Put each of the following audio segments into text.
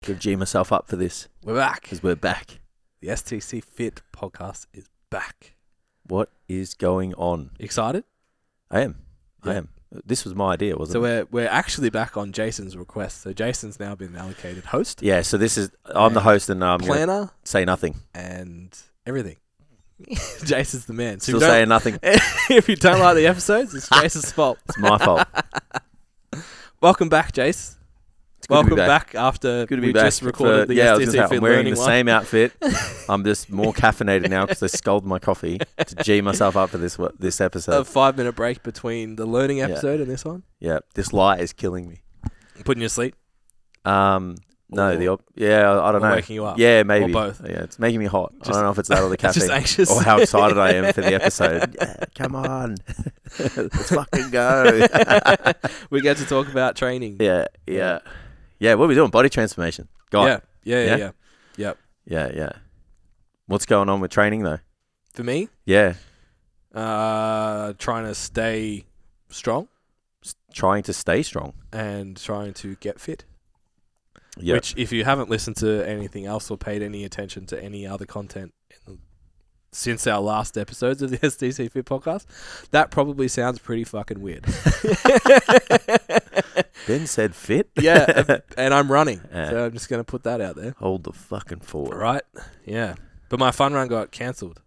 Gotta G myself up for this. We're back. Because we're back. The STCfit Podcast is back. What is going on? Excited? I am. Yeah. I am. This was my idea, wasn't it? So we're actually back on Jason's request. So Jason's now been allocated host. Yeah, so this is... I'm the host and I'm going planner to say nothing. and everything. Jason's the man. So Still saying nothing. If you don't like the episodes, it's Jason's fault. It's my fault. Welcome back, Jace. It's good to be Welcome back after Good to we be back. just recorded the I was gonna say, STCfit I'm wearing learning the one. same outfit. I'm just more caffeinated now because I scalded my coffee to G myself up for this episode. A 5-minute break between the learning episode and this one. Yeah, this light is killing me. Putting you to sleep. No, Or- I don't or know. waking you up. Yeah, maybe. Or both. Yeah, it's making me hot. I Just- don't know if it's that or the caffeine. Just anxious. Or how excited I am for the episode. Yeah, come on. Let's fucking go. We get to talk about training. Yeah. Yeah, what are we doing? Body transformation. Guy. Yeah. Yeah. What's going on with training though? For me, Yeah. trying to stay strong Trying to stay strong. and trying to get fit. Yeah. Which, if you haven't listened to anything else or paid any attention to any other content since our last episodes of the STCfit Podcast, that probably sounds pretty fucking weird. Ben said fit. Yeah, and I'm running, Yeah. so I'm just going to put that out there. Hold the fucking fort. Right? Yeah. But my fun run got cancelled.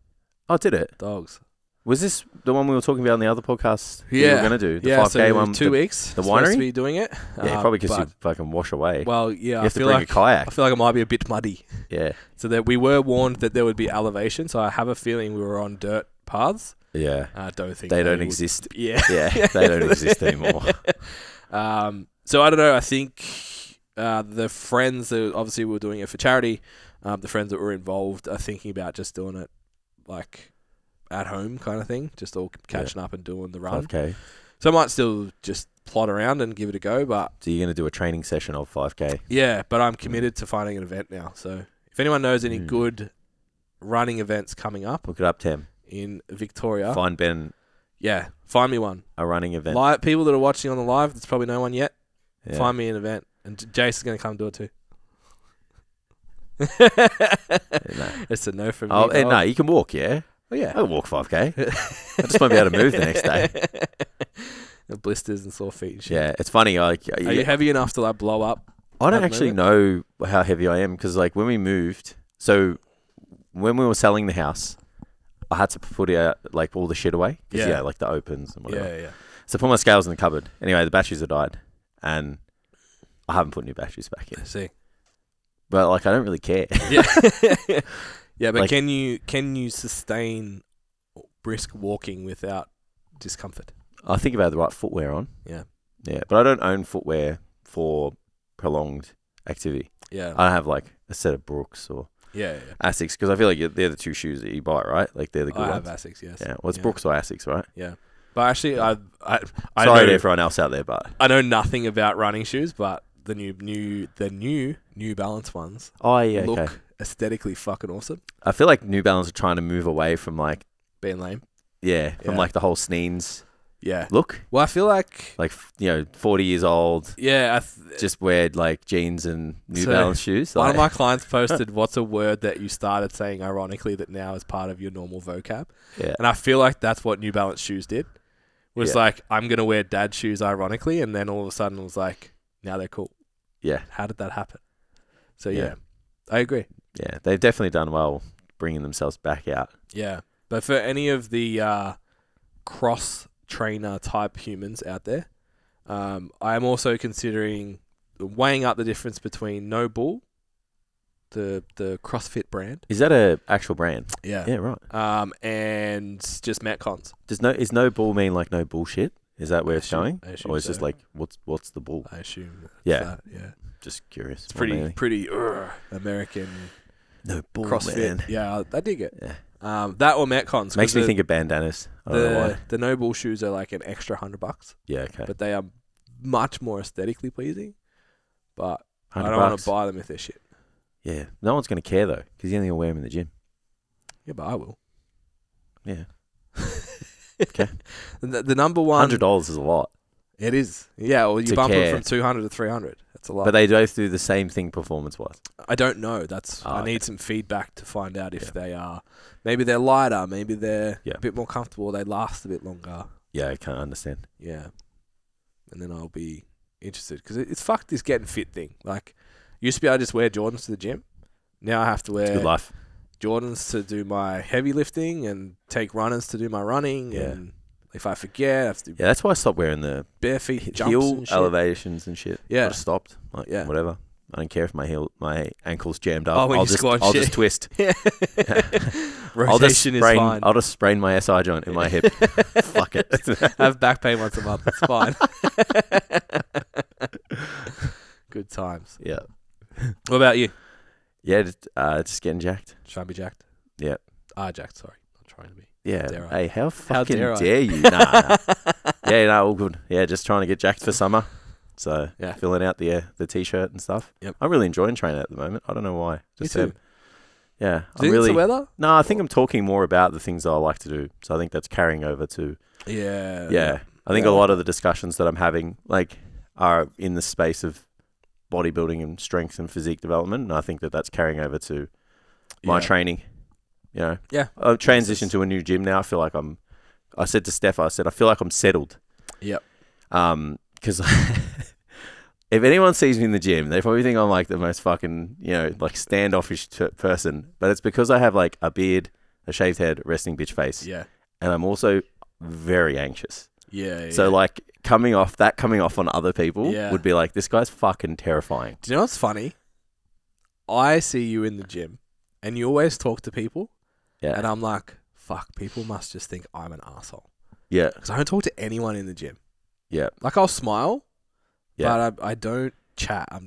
Oh, did it? Dogs. Was this the one we were talking about in the other podcast? Yeah. We were going to do the Yeah, 5K so one. 2 weeks. the supposed winery? to be doing it. Yeah, probably because but- you fucking wash away. Well, yeah, you I have to feel bring like a kayak. I feel like it might be a bit muddy. Yeah. So that we were warned that there would be elevation. So I have a feeling we were on dirt paths. Yeah. I don't think They don't would- exist. Yeah. Yeah, they don't exist anymore. So I don't know. I think the friends that obviously we were doing it for charity, the friends that were involved are thinking about just doing it like at home kind of thing, just all catching up and doing the run. 5K. So I might still just plod around and give it a go, but So you're going to do a training session of 5K? yeah, but I'm committed to finding an event now. So if anyone knows any good running events coming up Look it up, Tim. in Victoria, Find Ben yeah, find me one. a running event. Live, people that are watching on the live, there's probably no one yet. Yeah. Find me an event, and Jace is going to come do it too. No. It's a no from me. Oh, dog. no, you can walk, yeah? Oh, yeah. I'll walk 5K. I just won't be able to move the next day. The blisters and sore feet and shit. Yeah, it's funny. Like, Are you heavy enough to like blow up? I don't at the actually know how heavy I am because, like, when we moved, so when we were selling the house, I had to put out like all the shit away. 'Cause, Yeah. like the opens and whatever. Yeah. So I put my scales in the cupboard. Anyway, the batteries have died, and I haven't put new batteries back in. I see. But like, I don't really care. Yeah. Yeah, but Like- can you sustain brisk walking without discomfort? I think about the right footwear on. Yeah. Yeah, but I don't own footwear for prolonged activity. Yeah. I don't have like a set of Brooks or Yeah. Asics because I feel like they're the two shoes that you buy, right? Like they're the good I ones. have Asics, yes. Yeah, well, it's Brooks or Asics, right? Yeah. But actually, I Sorry to know, everyone else out there, but I know nothing about running shoes, but the New Balance ones okay. look aesthetically fucking awesome. I feel like New Balance are trying to move away from like Being lame. from Yeah. like the whole Sneens Yeah. look. Well, I feel like 40 years old, yeah. just wear like jeans and New So, Balance shoes. One Like, of my clients posted, "What's a word that you started saying ironically that now is part of your normal vocab?" yeah, And I feel like that's what New Balance shoes did. Was Yeah. like, I'm gonna wear dad shoes ironically, and then all of a sudden it was like, now they're cool. yeah, How did that happen? So Yeah. yeah, I agree. yeah. They've definitely done well bringing themselves back out. Yeah, but for any of the cross trainer type humans out there, I am also considering weighing up the difference between No Bull, the CrossFit brand, Is that a actual brand? yeah, Yeah, right. and just Metcons. Is no bull mean like no bullshit? Is that where it's going? I assume Or is so. just like what's the bull? I assume. That's Yeah. that, yeah. Just curious. It's more than anything. pretty American no bull, CrossFit. man. Yeah, I dig it. Yeah. That or Metcons. Makes me think of bandanas. I don't know why. The No Bull shoes are like an extra $100, Yeah, okay. but they are much more aesthetically pleasing. But I don't $100. want to buy them if they're shit. Yeah, no one's going to care though, because you're only going to wear them in the gym. Yeah, but I will. Yeah. Okay. The number one. $100 is a lot. It is. Yeah, well, you To bump care. it from 200 to 300. That's a lot. But they both do the same thing performance-wise. I don't know. I need some feedback to find out if they are. Maybe they're lighter. Maybe they're a bit more comfortable. They last a bit longer. Yeah, I can't understand. Yeah. And then I'll be interested. Because it's fucked, this getting fit thing. Like, used to be able to just wear Jordans to the gym. Now I have to It's good wear life. Jordans to do my heavy lifting and take runners to do my running. Yeah. And if I forget, I have to do Yeah, that's why I stopped wearing the bare feet jumps heel and shit. elevations and shit. Yeah. I just stopped. Like, whatever. I don't care if my ankle's jammed up. Oh, when I'll you just, squat I'll shit. just twist. Rotation is fine. I'll just sprain my SI joint in my hip. Fuck it. Have back pain once a month. It's fine. Good times. Yeah. What about you? Yeah, just getting jacked. Trying to be jacked? Yeah. Jacked, sorry. Not trying to be. Yeah. Dare I? Hey, how fucking dare I? dare you? Nah. Yeah, no, all good. Yeah, just trying to get jacked for summer. So, filling out the T-shirt and stuff. Yep. I'm really enjoying training at the moment. I don't know why. Me too. Yeah. Do you think it's the weather? No, I think I'm talking more about the things that I like to do. So I think that's carrying over to... Yeah. I think a lot of the discussions that I'm having like are in the space of bodybuilding and strength and physique development. And I think that that's carrying over to my training. You know? Yeah. I've transitioned to a new gym now. I feel like I said to Steph, I feel like I'm settled. Yep. Because if anyone sees me in the gym, they probably think I'm like the most fucking, like standoffish person. But it's because I have like a beard, a shaved head, resting bitch face. Yeah. And I'm also very anxious. Yeah. So like coming off on other people would be like, this guy's fucking terrifying. Do you know what's funny? I see you in the gym and you always talk to people. Yeah. And I'm like, fuck, people must just think I'm an asshole. Yeah. Because I don't talk to anyone in the gym. Yeah. Like I'll smile, yeah. but I don't chat. I'm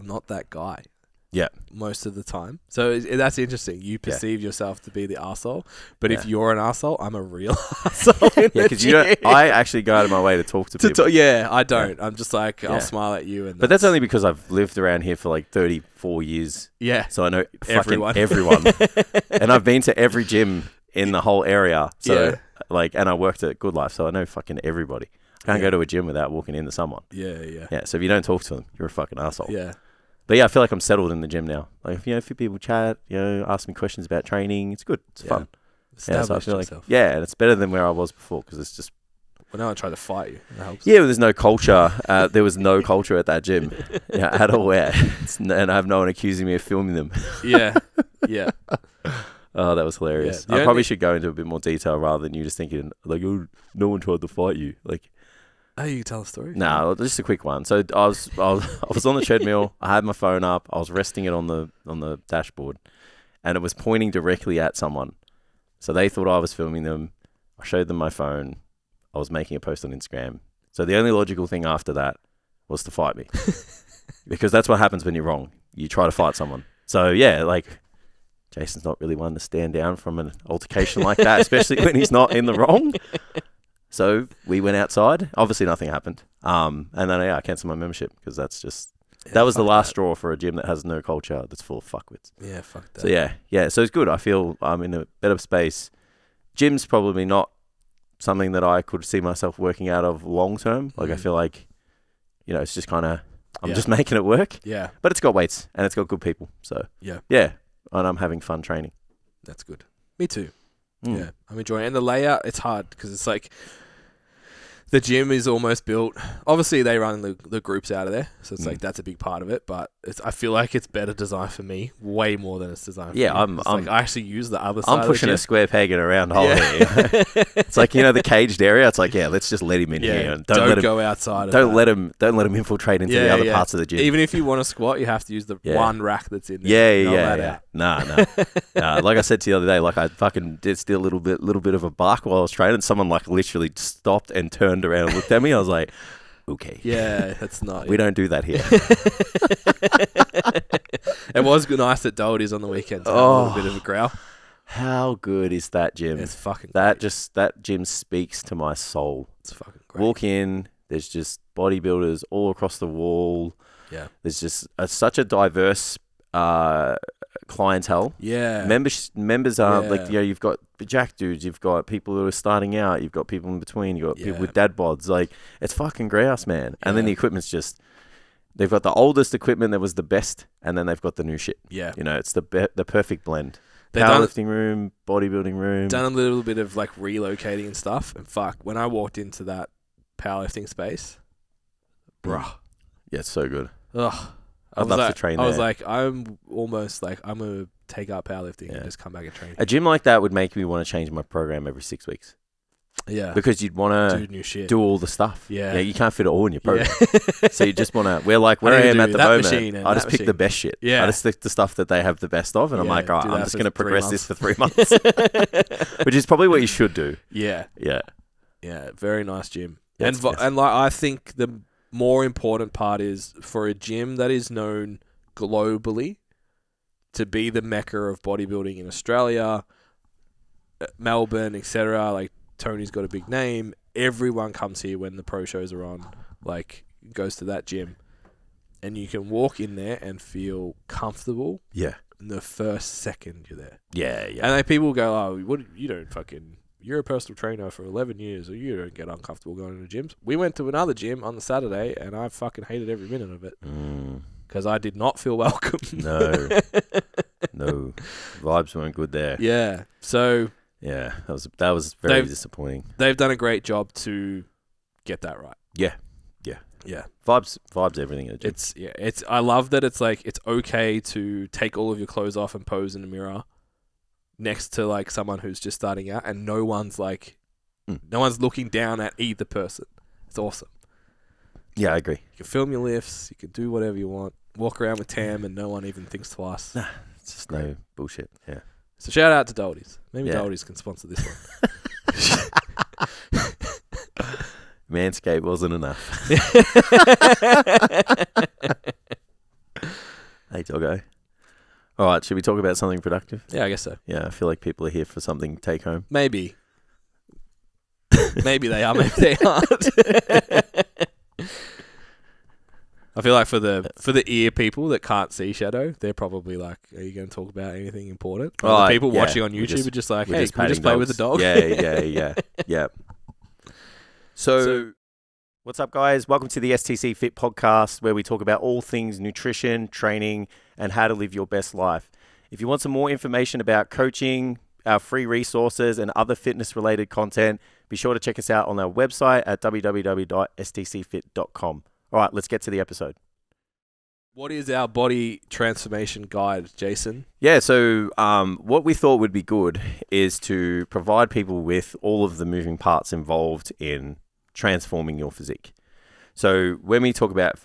not that guy. Yeah. Most of the time. So that's interesting. You perceive yourself to be the arsehole, but if you're an arsehole, I'm a real arsehole. Yeah, because I actually go out of my way to talk to people. I don't. I'm just like, I'll smile at you. But that's only because I've lived around here for like 34 years. Yeah. So I know everyone. And I've been to every gym in the whole area. So and I worked at Good Life, so I know fucking everybody. I can't go to a gym without walking into someone. Yeah. Yeah, so if you don't talk to them, you're a fucking asshole. Yeah. But yeah, I feel like I'm settled in the gym now. Like, if few people chat, ask me questions about training, it's good. It's fun. Establish so I feel yourself. like, and it's better than where I was before because it's just... Well, now I try to fight you. That helps. Yeah, there's no culture. There was no culture at that gym at all. And I have no one accusing me of filming them. Yeah. Oh, that was hilarious. I probably should go into a bit more detail rather than you just thinking, like, oh, no one tried to fight you. Like... Oh, you can tell a story? No, just a quick one. So I was on the treadmill. I had my phone up. I was resting it on the dashboard, and it was pointing directly at someone. So they thought I was filming them. I showed them my phone. I was making a post on Instagram. So the only logical thing after that was to fight me, because that's what happens when you're wrong. You try to fight someone. So like Jason's not really one to stand down from an altercation like that, especially when he's not in the wrong. So we went outside. Obviously, nothing happened. And then I canceled my membership because that's just that was the last straw for a gym that has no culture that's full of fuckwits. Yeah, fuck that. So yeah. So it's good. I feel I'm in a better space. Gym's probably not something that I could see myself working out of long term. Like I feel like, it's just kind of I'm just making it work. Yeah. But it's got weights and it's got good people. So yeah, and I'm having fun training. That's good. Me too. Yeah, I'm enjoying it. And the layout, it's hard because it's like the gym is almost built. Obviously, they run the groups out of there, so it's like that's a big part of it. But I feel like it's better designed for me, way more than it's designed for you. I actually use the other side. I'm pushing a square peg in a round hole here. It's like the caged area. It's like let's just let him in here. And don't let him go outside. Don't let him infiltrate into the other parts of the gym. Even if you want to squat, you have to use the one rack that's in there. Yeah. No. Like I said to you the other day, like I fucking did steal a little bit of a bark while I was training. Someone like literally stopped and turned around and looked at me. I was like, okay. Yeah, that's not. We don't do that here. It was nice at Doherty's on the weekend to have a little bit of a growl. How good is that gym? It's fucking that great. That gym speaks to my soul. It's fucking great. Walk in, there's just bodybuilders all across the wall. Yeah. There's just such a diverse clientele. Yeah. Members are Yeah. like, you've got the jack dudes, you've got people who are starting out, you've got people in between, you've got people with dad bods. Like, it's fucking grouse, man. And then the equipment's just, they've got the oldest equipment that was the best, and then they've got the new shit. Yeah. It's the perfect blend. They've Powerlifting room, bodybuilding room. Done a little bit of like relocating and stuff. And fuck, when I walked into that powerlifting space, bruh. Yeah, it's so good. Ugh. I'd love to train there. I was like, I'm almost like, I'm going to take up powerlifting and just come back and train. A gym like that would make me want to change my program every 6 weeks. Yeah. Because you'd want do new shit. do all the stuff. Yeah. You can't fit it all in your program. So you just want to, where I am at the moment, I just pick the best shit. Yeah. I just pick the stuff that they have the best of, and I'm like, I'm just going to progress this for 3 months. Which is probably what you should do. Yeah. Yeah. Yeah. Very nice gym. Yeah, and like, I think the more important part is for a gym that is known globally to be the mecca of bodybuilding in Australia, Melbourne, etc. Like, Tony's got a big name. Everyone comes here when the pro shows are on, like, goes to that gym. And you can walk in there and feel comfortable. Yeah. In the first second you're there. Yeah, yeah. And like, people go, oh, you're a personal trainer for 11 years, or you don't get uncomfortable going to gyms. We went to another gym on the Saturday, and I fucking hated every minute of it. Because I did not feel welcome. No. No. Vibes weren't good there. Yeah. So... yeah, that was very disappointing. They've done a great job to get that right. Yeah. Vibes, everything at the gym. I love that it's like, it's okay to take all of your clothes off and pose in the mirror next to like someone who's just starting out, and no one's looking down at either person. It's awesome. Yeah, I agree. You can film your lifts, you can do whatever you want, walk around with Tam, and no one even thinks twice. Nah, it's just no bullshit. Yeah. So shout out to Doldies. Maybe Doldies can sponsor this one. Manscaped wasn't enough. Hey, doggo. All right, should we talk about something productive? Yeah, I guess so. Yeah, I feel like people are here for something to take home. Maybe. Maybe they are, maybe they aren't. I feel like for the ear people that can't see Shadow, they're probably like, are you going to talk about anything important? The people watching on YouTube are just like, hey, can we just play with the dog? Yeah. So, what's up, guys? Welcome to the STCfit Podcast, where we talk about all things nutrition, training, and how to live your best life. If you want some more information about coaching, our free resources, and other fitness-related content, be sure to check us out on our website at www.stcfit.com. All right, let's get to the episode. What is our body transformation guide, Jason? Yeah, so what we thought would be good is to provide people with all of the moving parts involved in transforming your physique. So when we talk about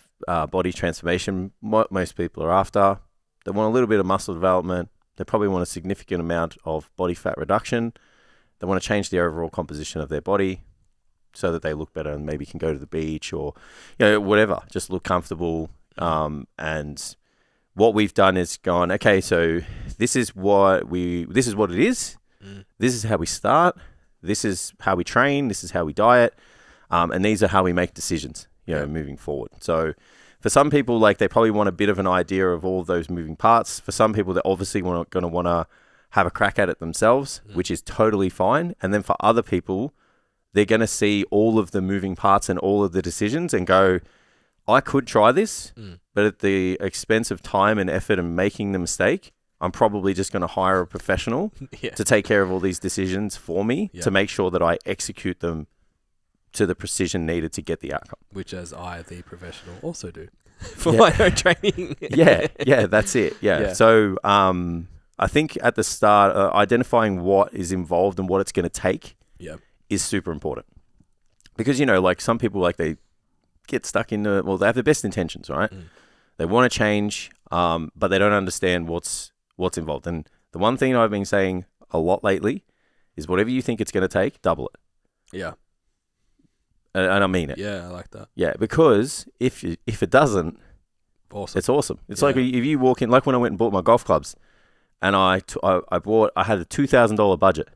body transformation, what most people are after, they want a little bit of muscle development. They probably want a significant amount of body fat reduction. They want to change the overall composition of their body so that they look better and maybe can go to the beach or, whatever, just look comfortable. And what we've done is gone, okay, so this is what it is. This is how we start. This is how we train. This is how we diet. And these are how we make decisions, moving forward. So for some people, like, they probably want a bit of an idea of all of those moving parts. For some people, they're obviously going to want to have a crack at it themselves, which is totally fine. And then for other people, they're going to see all of the moving parts and all of the decisions and go, I could try this, but at the expense of time and effort and making the mistake, I'm probably just going to hire a professional to take care of all these decisions for me to make sure that I execute them to the precision needed to get the outcome. Which, as I, the professional, also do for my own training. That's it. Yeah. So I think at the start, identifying what is involved and what it's going to take is super important. Because, like some people, like, they get stuck in they have the best intentions, right? They want to change, but they don't understand what's involved. And the one thing I've been saying a lot lately is whatever you think it's going to take, double it. Yeah. And I mean it. Yeah, I like that. Yeah, because if it doesn't, it's awesome. It's like if you walk in, like when I went and bought my golf clubs, and I had a $2,000 budget,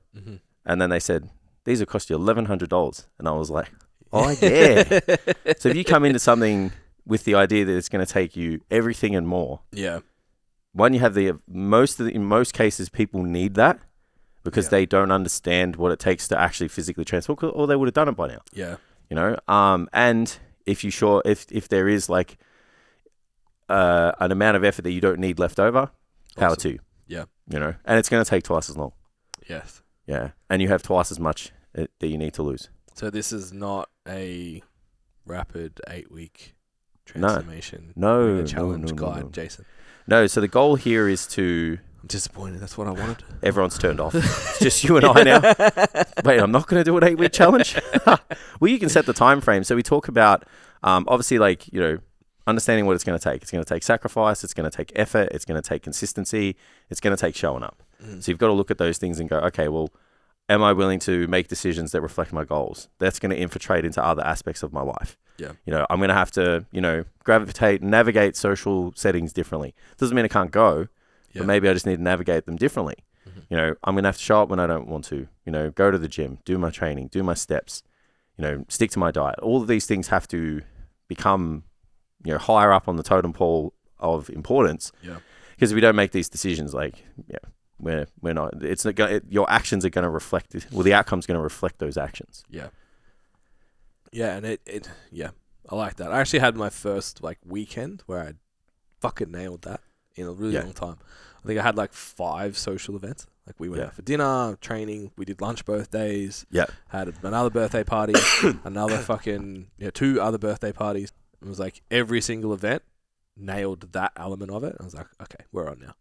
and then they said, these will cost you $1,100. And I was like, oh, yeah. So if you come into something with the idea that it's going to take you everything and more, one, you have in most cases, people need that because they don't understand what it takes to actually physically transform, or they would have done it by now. Yeah. You know, and if there is like an amount of effort that you don't need left over, power to you. Yeah. You know, and it's going to take twice as long. Yes. Yeah, and you have twice as much that you need to lose. So this is not a rapid 8-week transformation challenge guide, Jason. No, so the goal here is to... I'm disappointed. That's what I wanted. Everyone's turned off. It's just you and I now. Wait, I'm not going to do an 8-week challenge? Well, you can set the time frame. So we talk about, obviously, like, you know, understanding what it's going to take. It's going to take sacrifice. It's going to take effort. It's going to take consistency. It's going to take showing up. So you've got to look at those things and go, okay, well, am I willing to make decisions that reflect my goals? That's going to infiltrate into other aspects of my life. Yeah. You know, I'm going to have to, you know, navigate social settings differently. Doesn't mean I can't go, but maybe I just need to navigate them differently. You know, I'm going to have to show up when I don't want to, you know, go to the gym, do my training, do my steps, you know, stick to my diet. All of these things have to become, you know, higher up on the totem pole of importance. Yeah. Because if we don't make these decisions, like, we're not, it's not going, your actions are going to reflect it. Well, the outcome's going to reflect those actions. Yeah. Yeah. And I like that. I actually had my first like weekend where I fucking nailed that in a really long time. I think I had like 5 social events. Like we went out for dinner, training, we did lunch both days. Yeah. Had another birthday party, another fucking, 2 other birthday parties. It was like every single event nailed that element of it. I was like, okay, we're on now.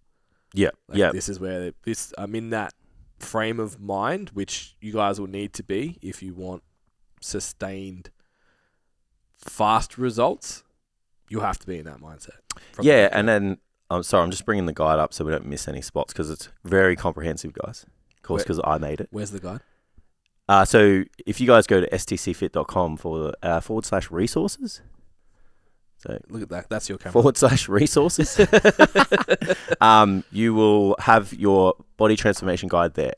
Yeah. Like, this is where I'm in that frame of mind, which you guys will need to be if you want sustained, fast results. You have to be in that mindset. Yeah, and then, I'm sorry, I'm just bringing the guide up so we don't miss any spots because it's very comprehensive, guys. Of course, because I made it. Where's the guide? So if you guys go to stcfit.com /resources. So look at that. That's your camera. /resources. You will have your body transformation guide there.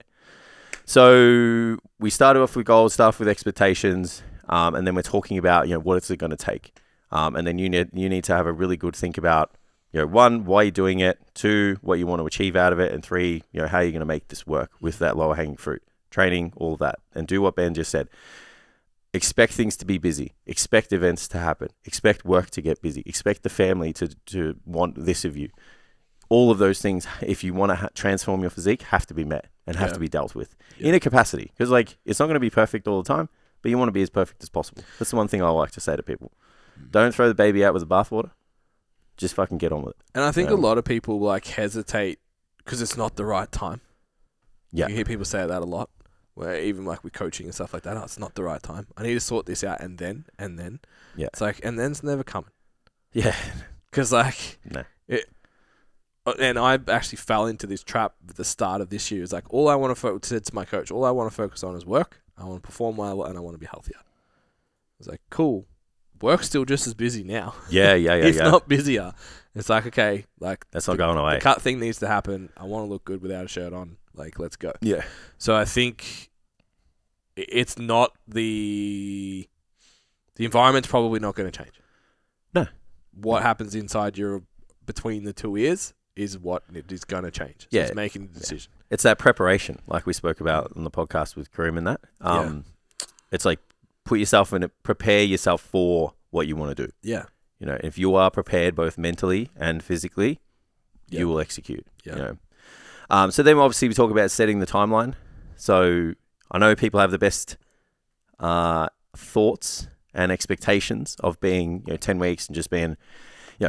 So we started off with goals, start off with expectations, and then we're talking about, you know, what is it going to take? And then you need to have a really good think about, you know, 1, why you're doing it, 2, what you want to achieve out of it, and 3, you know, how you're going to make this work with that lower hanging fruit, training, all of that, and do what Ben just said. Expect things to be busy. Expect events to happen. Expect work to get busy. Expect the family to want this of you. All of those things, if you want to transform your physique, have to be met and have to be dealt with in a capacity. Because, like, it's not going to be perfect all the time, but you want to be as perfect as possible. That's the one thing I like to say to people. Don't throw the baby out with the bathwater. Just fucking get on with it. And I think a lot of people, like, hesitate because it's not the right time. Yeah. You hear people say that a lot. Where even like with coaching and stuff like that, it's not the right time. I need to sort this out and then. Yeah. It's like, and then's never coming. Yeah. Because like, and I actually fell into this trap at the start of this year. It's like, all I want to said to my coach, all I want to focus on is work. I want to perform well and I want to be healthier. I was like, cool. Work's still just as busy now. Yeah. If not busier. It's like, okay, like that's not going away. The cut thing needs to happen. I want to look good without a shirt on. Like, let's go. Yeah. So I think it's not the environment's probably not going to change. No. What happens inside between the 2 ears is what it is going to change. So it's making the decision. It's that preparation, like we spoke about on the podcast with Kareem and that. It's like put yourself in it, prepare yourself for what you want to do. Yeah. You know, if you are prepared both mentally and physically, you will execute. Yeah. You know. So then obviously we talk about setting the timeline. So I know people have the best thoughts and expectations of being, 10 weeks and just being,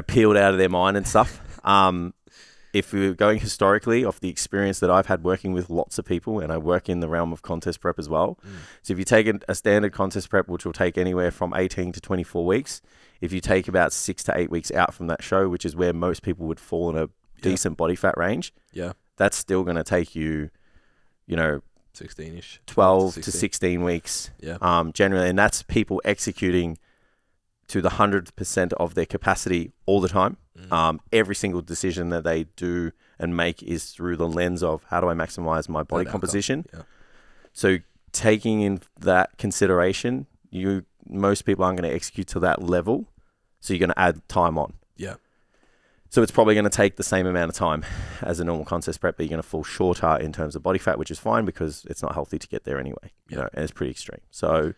peeled out of their mind and stuff. If we're going historically off the experience that I've had working with lots of people, and I work in the realm of contest prep as well. So if you take a standard contest prep, which will take anywhere from 18 to 24 weeks, if you take about 6 to 8 weeks out from that show, which is where most people would fall in a decent body fat range. Yeah. That's still going to take you, 16-ish, 12 to 16 weeks. Yeah. Generally, and that's people executing to the 100% of their capacity all the time. Every single decision that they do and make is through the lens of how do I maximize my body composition. Yeah. So taking in that consideration, most people aren't going to execute to that level. So you're going to add time on. Yeah. So it's probably going to take the same amount of time as a normal contest prep, but you're going to fall shorter in terms of body fat, which is fine because it's not healthy to get there anyway, you know, and it's pretty extreme. So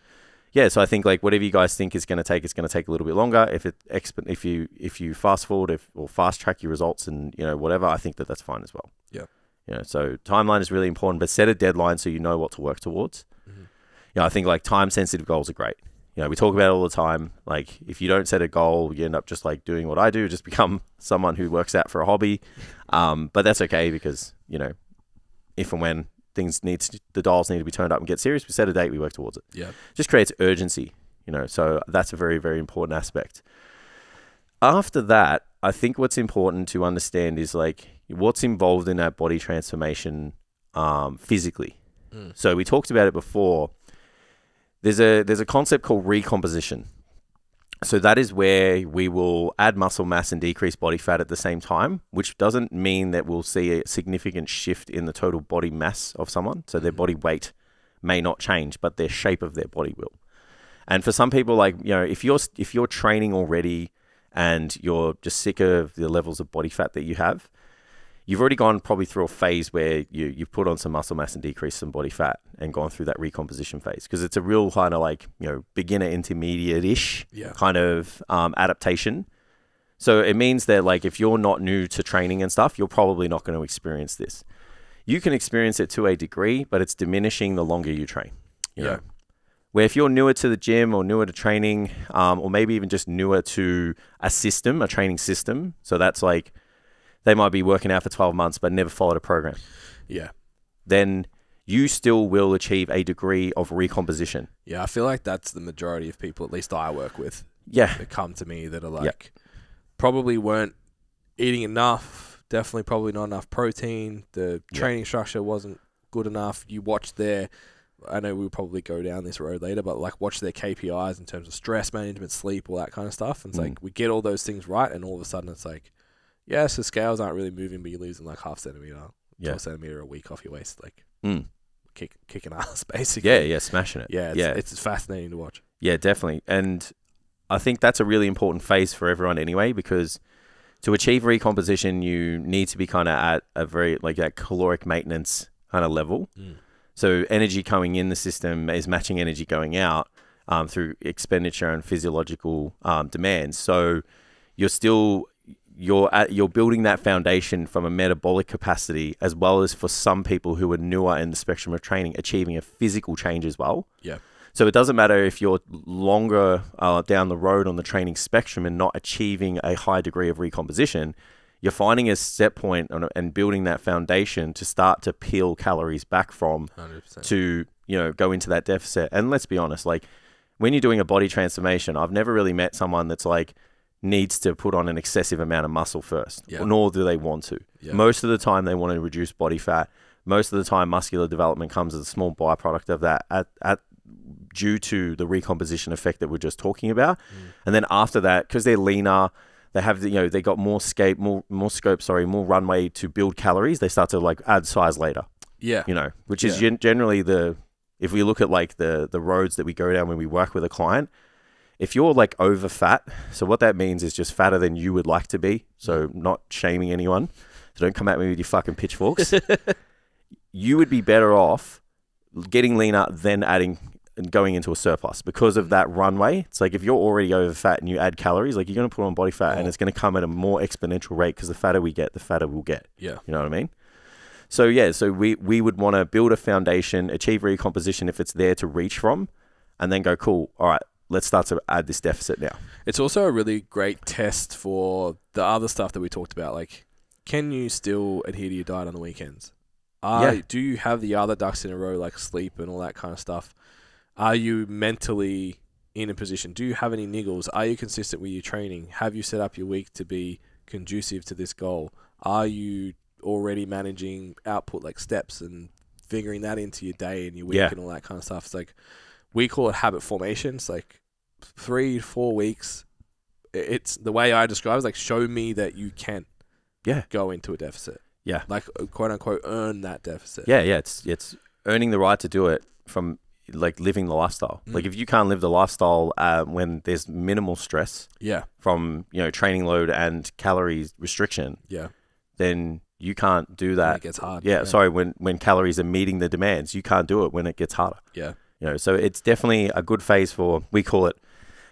yeah, so I think like whatever you guys think is going to take, it's going to take a little bit longer. If you fast forward or fast track your results and, you know, whatever, I think that's fine as well. Yeah. You know, so timeline is really important, but set a deadline so you know what to work towards. Mm-hmm. You know, I think like time sensitive goals are great. You know, we talk about it all the time. Like if you don't set a goal, you end up just like doing what I do, just become someone who works out for a hobby. But that's okay because, you know, if and when the dials need to be turned up and get serious, we set a date, we work towards it. Yeah. Just creates urgency, you know, so that's a very, very important aspect. After that, I think what's important to understand is like what's involved in that body transformation physically. So we talked about it before. There's a concept called recomposition. So that is where we will add muscle mass and decrease body fat at the same time, which doesn't mean that we'll see a significant shift in the total body mass of someone. So their body weight may not change, but their shape of their body will. And for some people, like, you know, if you're training already and you're just sick of the levels of body fat that you have, you've already gone probably through a phase where you've put on some muscle mass and decreased some body fat and gone through that recomposition phase, because it's a real kind of like, you know, beginner intermediate-ish kind of adaptation. So it means that like if you're not new to training and stuff, you're probably not going to experience this. You can experience it to a degree, but it's diminishing the longer you train. You know? Where if you're newer to the gym or newer to training, or maybe even just newer to a training system, so that's like, they might be working out for 12 months but never followed a program. Yeah. Then you still will achieve a degree of recomposition. Yeah, I feel like that's the majority of people, at least I work with, that come to me that are like, probably weren't eating enough, definitely probably not enough protein, the training structure wasn't good enough. You watch I know we'll probably go down this road later, but like watch their KPIs in terms of stress management, sleep, all that kind of stuff. And it's like we get all those things right, and all of a sudden it's like, so scales aren't really moving, but you're losing like half centimeter, 12 centimeter a week off your waist, like kicking ass basically. Yeah, smashing it. It's fascinating to watch. Yeah, definitely. And I think that's a really important phase for everyone anyway, because to achieve recomposition, you need to be kind of at a very like that caloric maintenance kind of level. So energy coming in the system is matching energy going out through expenditure and physiological demands. So you're building that foundation from a metabolic capacity, as well as for some people who are newer in the spectrum of training, achieving a physical change as well. Yeah. So it doesn't matter if you're longer down the road on the training spectrum and not achieving a high degree of recomposition, you're finding a set point and building that foundation to start to peel calories back from 100%. To, you know, go into that deficit. And let's be honest, like when you're doing a body transformation, I've never really met someone that's like, needs to put on an excessive amount of muscle first, nor do they want to. Most of the time they want to reduce body fat. Most of the time muscular development comes as a small byproduct of that due to the recomposition effect that we're just talking about. And then after that, because they're leaner, they have they got more runway to build calories, they start to like add size later. Which is generally if we look at like the roads that we go down when we work with a client. If you're like over fat, so what that means is just fatter than you would like to be. So not shaming anyone. So don't come at me with your fucking pitchforks. You would be better off getting leaner than adding and going into a surplus because of that runway. It's like if you're already over fat and you add calories, like you're going to put on body fat and it's going to come at a more exponential rate, because the fatter we get, the fatter we'll get. Yeah. You know what I mean? So so we would want to build a foundation, achieve recomposition if it's there to reach from, and then go, cool, all right, let's start to add this deficit now. It's also a really great test for the other stuff that we talked about. Like, can you still adhere to your diet on the weekends? Do you have the other ducks in a row, like sleep and all that kind of stuff? Are you mentally in a position? Do you have any niggles? Are you consistent with your training? Have you set up your week to be conducive to this goal? Are you already managing output, like steps, and figuring that into your day and your week and all that kind of stuff? It's like, we call it habit formation. It's like 3 to 4 weeks. It's the way I describe it, is like, show me that you can go into a deficit. Yeah. Like, quote unquote, earn that deficit. Yeah. It's earning the right to do it from like living the lifestyle. Like if you can't live the lifestyle when there's minimal stress from, training load and calories restriction, then you can't do that. When it gets hard. Yeah, sorry, when calories are meeting the demands, you can't do it when it gets harder. Yeah. So it's definitely a good phase for, we call it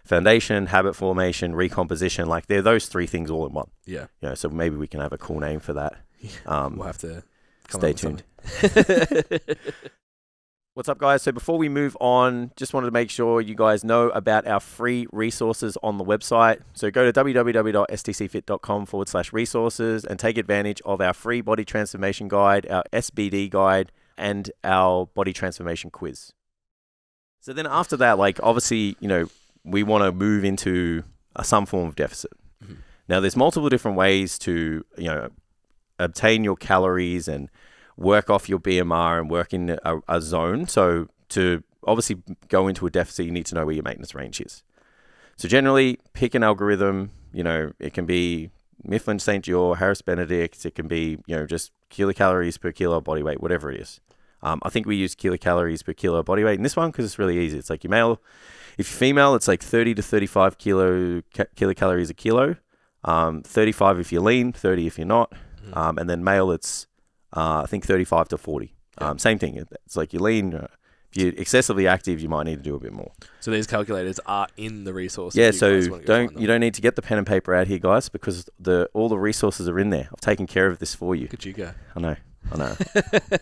foundation, habit formation, recomposition. Like they're those three things all in one. Yeah. So maybe we can have a cool name for that. We'll have to stay tuned. What's up, guys? So before we move on, just wanted to make sure you guys know about our free resources on the website. So go to www.stcfit.com/resources and take advantage of our free body transformation guide, our SBD guide, and our body transformation quiz. So then after that, like obviously, we want to move into some form of deficit. Now there's multiple different ways to, obtain your calories and work off your BMR and work in a zone. So to obviously go into a deficit, you need to know where your maintenance range is. So generally pick an algorithm, it can be Mifflin St. Jeor, Harris Benedict, it can be, just kilocalories per kilo body weight, whatever it is. I think we use kilocalories per kilo body weight in this one because it's really easy. It's like your male, if you're female, it's like 30 to 35 kilocalories a kilo. 35 if you're lean, 30 if you're not. And then male, it's I think 35 to 40. Same thing. It's like you're lean. If you're excessively active, you might need to do a bit more. So these calculators are in the resources. Yeah. So you don't need to get the pen and paper out here, guys, because all the resources are in there. I've taken care of this for you. Look at you go. I know.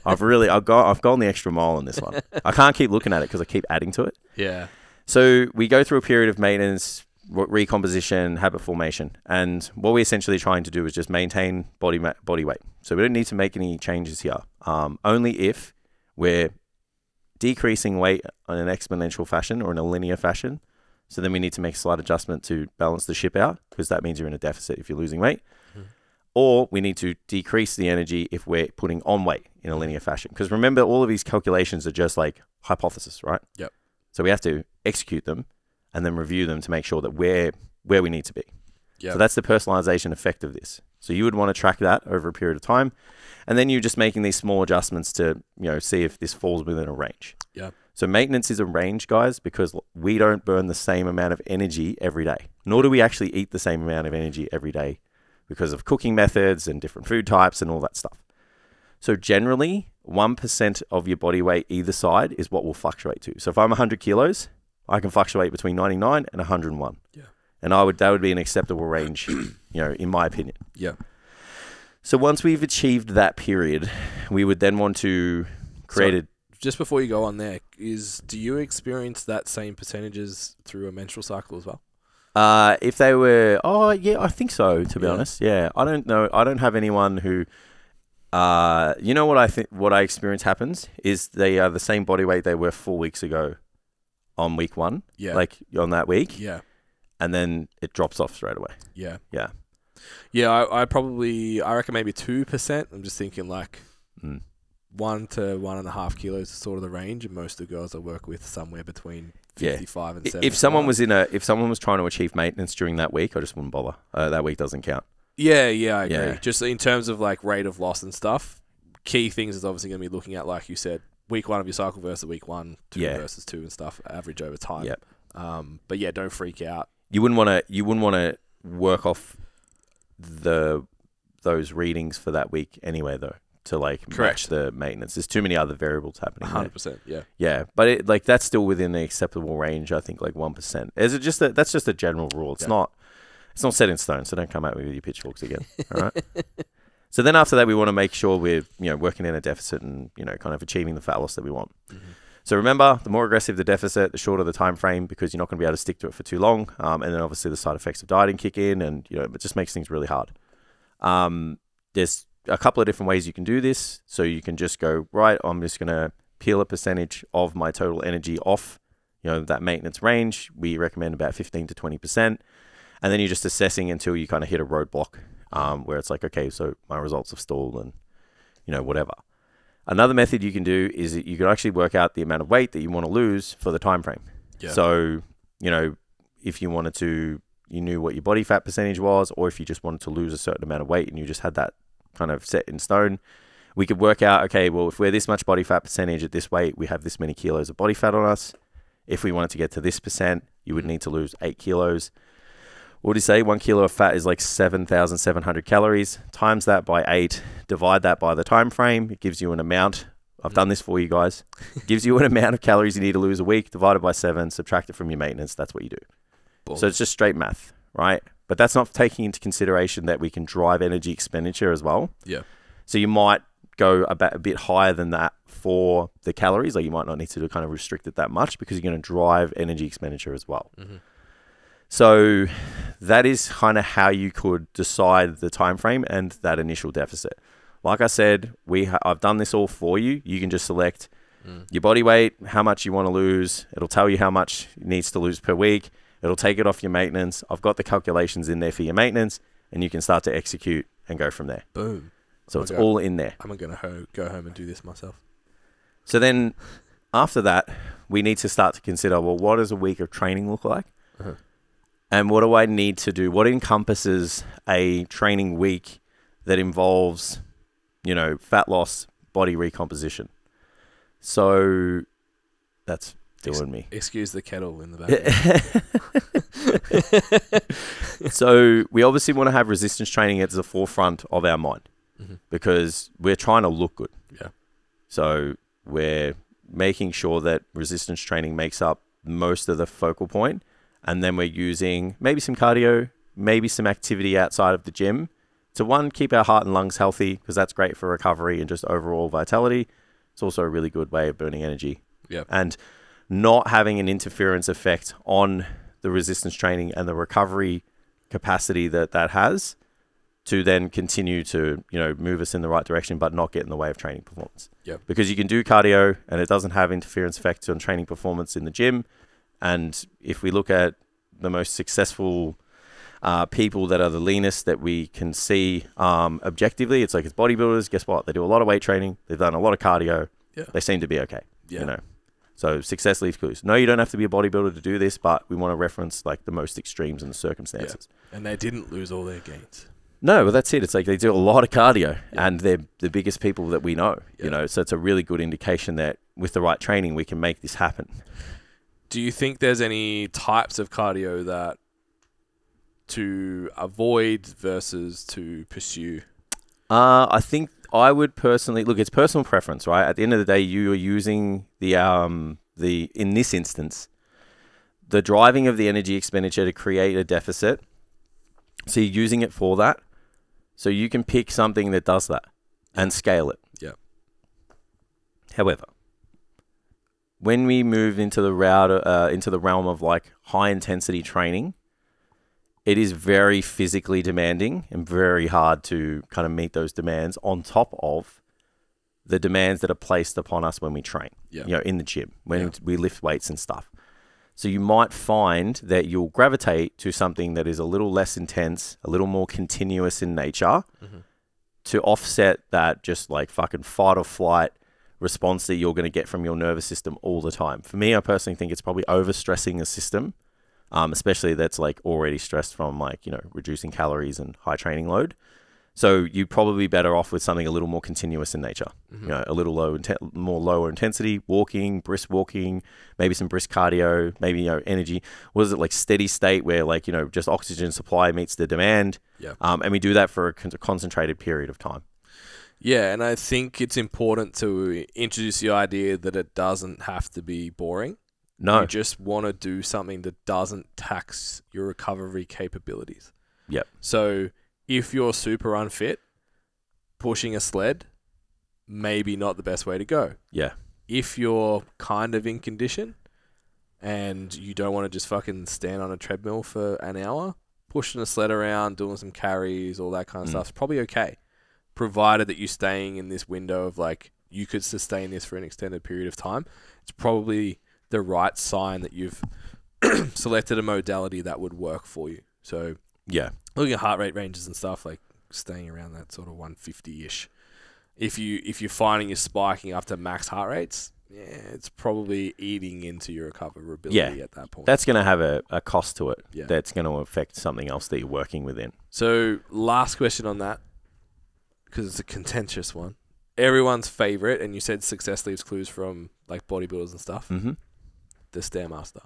I've gone the extra mile on this one. I can't keep looking at it because I keep adding to it. Yeah. So we go through a period of maintenance, recomposition, habit formation, and what we're essentially trying to do is just maintain body weight. So we don't need to make any changes here. Only if we're decreasing weight in an exponential fashion or in a linear fashion. So then we need to make a slight adjustment to balance the ship out, because that means you're in a deficit if you're losing weight. Or we need to decrease the energy if we're putting on weight in a linear fashion. Because remember, all of these calculations are just like hypothesis, right? Yep. So we have to execute them and then review them to make sure that we're where we need to be. Yep. So that's the personalization effect of this. So you would want to track that over a period of time. And then you're just making these small adjustments to, see if this falls within a range. Yeah. So maintenance is a range, guys, because we don't burn the same amount of energy every day, nor do we actually eat the same amount of energy every day because of cooking methods and different food types and all that stuff. So generally, 1% of your body weight either side is what will fluctuate to. So if I'm 100 kilos, I can fluctuate between 99 and 101. Yeah. And that would be an acceptable range, in my opinion. Yeah. So once we've achieved that period, we would then want to create just before you go on there, do you experience that same percentages through a menstrual cycle as well? If they were, I think so, to be honest. Yeah. I don't know. I don't have anyone who, what I experience happens is they are the same body weight they were 4 weeks ago on week 1. Yeah. Like on that week. Yeah. And then it drops off straight away. Yeah. Yeah. Yeah. I reckon maybe 2%. I'm just thinking like 1 to 1.5 kilos is sort of the range. And most of the girls I work with somewhere between 55 and 75. If someone was trying to achieve maintenance during that week, I just wouldn't bother. That week doesn't count. Yeah, I agree. Yeah. Just in terms of like rate of loss and stuff, key things is obviously going to be looking at, like you said, week 1 of your cycle versus week 1, 2 versus 2 and stuff, average over time. Yep. But yeah, don't freak out. You wouldn't want to work off those readings for that week anyway, though, to match the maintenance. There's too many other variables happening. 100%. Yeah. Yeah, but that's still within the acceptable range. I think 1%. That's just a general rule. It's not set in stone. So don't come out with your pitchforks again. All right. So then after that, we want to make sure we're working in a deficit and kind of achieving the fat loss that we want. Mm-hmm. So remember, the more aggressive the deficit, the shorter the time frame, because you're not going to be able to stick to it for too long. And then obviously the side effects of dieting kick in, and it just makes things really hard. There's a couple of different ways you can do this. So you can just go, right, I'm just going to peel a percentage of my total energy off, that maintenance range. We recommend about 15 to 20%. And then you're just assessing until you kind of hit a roadblock, where it's like, okay, so my results have stalled and, whatever. Another method you can do is that you can actually work out the amount of weight that you want to lose for the time frame. Yeah. So, if you wanted to, you knew what your body fat percentage was, or if you just wanted to lose a certain amount of weight and you just had that kind of set in stone, We could work out, okay, well, if we're this much body fat percentage at this weight, we have this many kilos of body fat on us. If we wanted to get to this percent, you would need to lose 8 kilos. What do you say? 1 kilo of fat is like 7,700 calories. Times that by 8, divide that by the time frame. It gives you an amount. I've done this for you guys. It gives you an amount of calories you need to lose a week, divided by 7, subtract it from your maintenance. That's what you do. Boom. So it's just straight math, right? But that's not taking into consideration that we can drive energy expenditure as well. Yeah. So you might go a bit higher than that for the calories. Like you might not need to kind of restrict it that much because you're going to drive energy expenditure as well. Mm-hmm. So that is kind of how you could decide the time frame and that initial deficit. Like I said, I've done this all for you. You can just select your body weight, how much you want to lose. It'll tell you how much it needs to lose per week. It'll take it off your maintenance. I've got the calculations in there for your maintenance, and you can start to execute and go from there. Boom. So it's all in there. I'm going to go home and do this myself. So then after that, we need to start to consider, well, what does a week of training look like? Uh-huh. And what do I need to do? What encompasses a training week that involves, fat loss, body recomposition? So that's doing me. Excuse the kettle in the back. So we obviously want to have resistance training at the forefront of our mind because we're trying to look good. Yeah. So we're making sure that resistance training makes up most of the focal point. And then we're using maybe some cardio, maybe some activity outside of the gym to, one, keep our heart and lungs healthy because that's great for recovery and just overall vitality. It's also a really good way of burning energy. Yeah. And not having an interference effect on the resistance training and the recovery capacity that has to then continue to, move us in the right direction but not get in the way of training performance. Yeah. Because you can do cardio and it doesn't have interference effects on training performance in the gym. And if we look at the most successful people that are the leanest that we can see objectively, it's like it's bodybuilders. Guess what? They do a lot of weight training. They've done a lot of cardio. Yeah. They seem to be okay. Yeah. So success leaves clues. No, you don't have to be a bodybuilder to do this, but we want to reference like the most extremes in the circumstances. Yeah. And they didn't lose all their gains. No, well, that's it. It's like they do a lot of cardio and they're the biggest people that we know, so it's a really good indication that with the right training, we can make this happen. Do you think there's any types of cardio that to avoid versus to pursue? I think I would personally look. It's personal preference, right? At the end of the day, you are using the in this instance, the driving of the energy expenditure to create a deficit. So you're using it for that. So you can pick something that does that and scale it. Yeah. However, when we move into the realm of like high intensity training, it is very physically demanding and very hard to kind of meet those demands on top of the demands that are placed upon us when we train, in the gym, when we lift weights and stuff. So you might find that you'll gravitate to something that is a little less intense, a little more continuous in nature to offset that just like fucking fight or flight response that you're going to get from your nervous system all the time. For me, I personally think it's probably overstressing a system, especially that's like already stressed from like, reducing calories and high training load. So you'd probably be better off with something a little more continuous in nature, a little more lower intensity, brisk walking, maybe some brisk cardio, maybe, energy. What is it, like steady state where like, just oxygen supply meets the demand. Yeah. And we do that for a concentrated period of time. Yeah, and I think it's important to introduce the idea that it doesn't have to be boring. No. You just want to do something that doesn't tax your recovery capabilities. Yep. So if you're super unfit, pushing a sled, maybe not the best way to go. Yeah. If you're kind of in condition and you don't want to just fucking stand on a treadmill for an hour, pushing a sled around, doing some carries, all that kind of stuff is probably okay. Provided that you're staying in this window of like, you could sustain this for an extended period of time. It's probably the right sign that you've selected a modality that would work for you. So yeah, looking at heart rate ranges and stuff, like staying around that sort of 150-ish. If you're finding you're spiking up to max heart rates, it's probably eating into your recoverability at that point. That's going to have a cost to it. Yeah. That's going to affect something else that you're working within. So last question on that, because it's a contentious one. everyone's favorite, and you said success leaves clues from like bodybuilders and stuff. Mm-hmm. The Stairmaster.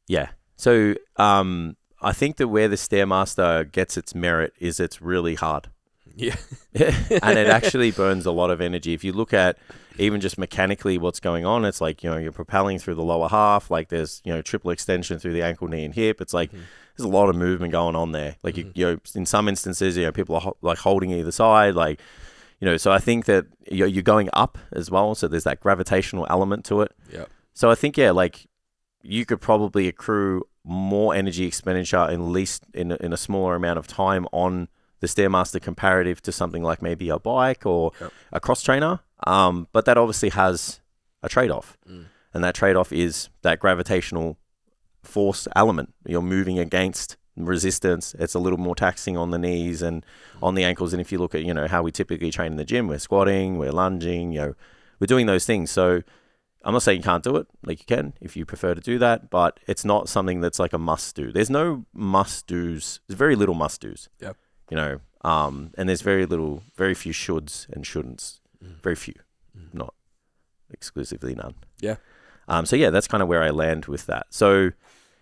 Yeah. So I think that where the Stairmaster gets its merit is it's really hard. Yeah. And it actually burns a lot of energy. If you look at even just mechanically what's going on, it's like, you're propelling through the lower half, like there's, triple extension through the ankle, knee, and hip. It's like there's a lot of movement going on there. Like, in some instances, people are like holding either side, like, so I think that you're going up as well. So there's that gravitational element to it. Yeah. So I think, like you could probably accrue more energy expenditure in a smaller amount of time on the Stairmaster comparative to something like maybe a bike or a cross trainer. But that obviously has a trade-off. And that trade-off is that gravitational force element. You're moving against resistance. It's a little more taxing on the knees and on the ankles. And if you look at, how we typically train in the gym, we're squatting, we're lunging, we're doing those things. So I'm not saying you can't do it. Like, you can if you prefer to do that, but it's not something that's like a must do. There's no must do's. There's very little must do's. Yep. And there's very few shoulds and shouldn'ts. Very few, not exclusively none. Yeah. So yeah, that's kind of where I land with that. So